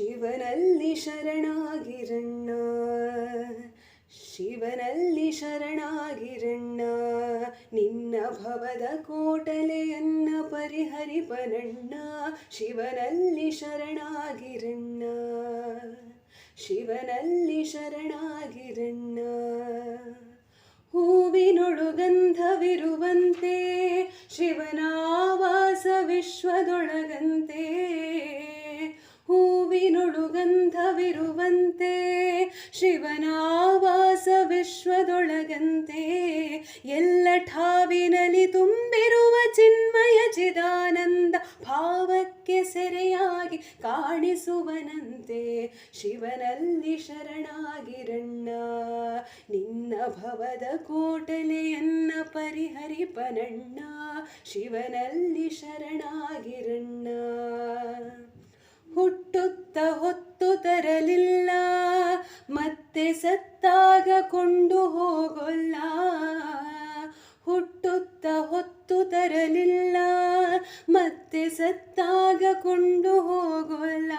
ಶಿವನಲ್ಲಿ ಶರಣಾಗಿರಣ್ಣ, ಶಿವನಲ್ಲಿ ಶರಣಾಗಿರಣ್ಣ, ನಿನ್ನ ಭವದ ಕೋಟಲೆಯನ್ನ ಪರಿಹರಿಪನಣ್ಣ. ಶಿವನಲ್ಲಿ ಶರಣಾಗಿರಣ್ಣ, ಶಿವನಲ್ಲಿ ಶರಣಾಗಿರಣ್ಣ. ಹೂವಿನೊಳು ಗಂಧವಿರುವಂತೆ ಶಿವನಾವಾಸ ವಿಶ್ವದೊಳಗಂತೆ, ಹೂವಿನೊಳು ಗಂಧವಿರುವಂತೆ ಶಿವನಾವಾಸ ವಿಶ್ವದೊಳಗಂತೆ, ಎಲ್ಲ ಠಾವಿನಲ್ಲಿ ತುಂಬಿರುವ ಚಿನ್ಮಯ ಚಿದಾನಂದ ಭಾವಕ್ಕೆ ಸೆರೆಯಾಗಿ ಕಾಣಿಸುವನಂತೆ. ಶಿವನಲ್ಲಿ ಶರಣಾಗಿರಣ್ಣ, ನಿನ್ನ ಭವದ ಕೋಟಲೆಯನ್ನ ಪರಿಹರಿಪನಣ್ಣ. ಶಿವನಲ್ಲಿ ಶರಣಾಗಿರಣ್ಣ. ಹುಟ್ಟುತ್ತ ಹೊತ್ತು ತರಲಿಲ್ಲ, ಮತ್ತೆ ಸತ್ತಾಗ ಕೊಂಡು ಹೋಗೊಲ್ಲ. ಹುಟ್ಟುತ್ತ ಹೊತ್ತು ತರಲಿಲ್ಲ, ಮತ್ತೆ ಸತ್ತಾಗ ಕೊಂಡು ಹೋಗೊಲ್ಲ.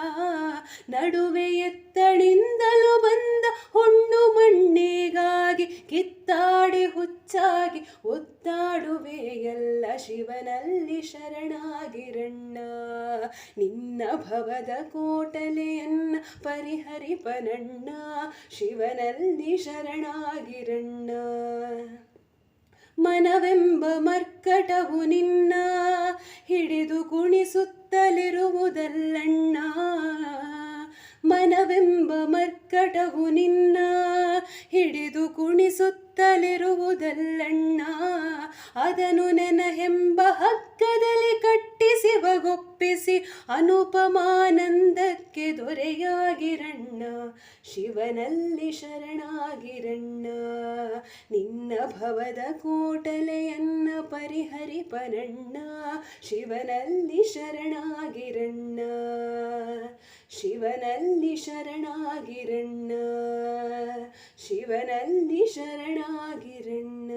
ನಡುವೆ ಎತ್ತಣಿಂದಲೂ ಬಂದ ಹುಣ್ಣು ಮಣ್ಣಿಗಾಗಿ ಕಿತ್ತಾಡಿ ಹುಚ್ಚಾಗಿ ಒತ್ತಾಡುವೆ ಎಲ್ಲ. ಶಿವನಲ್ಲಿ ಶರಣಾಗಿರಣ್ಣ, ನಿನ್ನ ಭವದ ಕೋಟಲೆಯನ್ನ ಪರಿಹರಿಪನಣ್ಣ. ಶಿವನಲ್ಲಿ ಶರಣಾಗಿರಣ್ಣ. ಮನವೆಂಬ ಮರ್ಕಟವು ನಿನ್ನ ಹಿಡಿದು ಕುಣಿಸುತ್ತಲಿರುವುದಲ್ಲಣ್ಣ, ಮನವೆಂಬ ಮರ್ಕಟವು ನಿನ್ನ ಹಿಡಿದು ಕುಣಿಸುತ್ತಲಿರುವುದಲ್ಲಣ್ಣ. ಅದನ್ನು ನೆನಹೆಂಬ ಹಗ್ಗದಲ್ಲಿ ಕಟ್ಟಿಸಿ ಬಗೊಪ್ಪಿಸಿ ಅನುಪಮಾನಂದಕ್ಕೆ ದೊರೆಯಾಗಿರಣ್ಣ. ಶಿವನಲ್ಲಿ ಶರಣಾಗಿರಣ್ಣ, ನಿನ್ನ ಭವದ ಕೋಟಲೆಯನ್ನ ಪರಿಹರಿಪನಣ್ಣ. ಶಿವನಲ್ಲಿ ಶರಣಾಗಿರಣ್ಣ, ಶಿವನಲ್ಲಿ ಶರಣಾಗಿರಣ್ಣ, ಶಿವನಲ್ಲಿ ಶರಣಾಗಿರಣ್ಣ.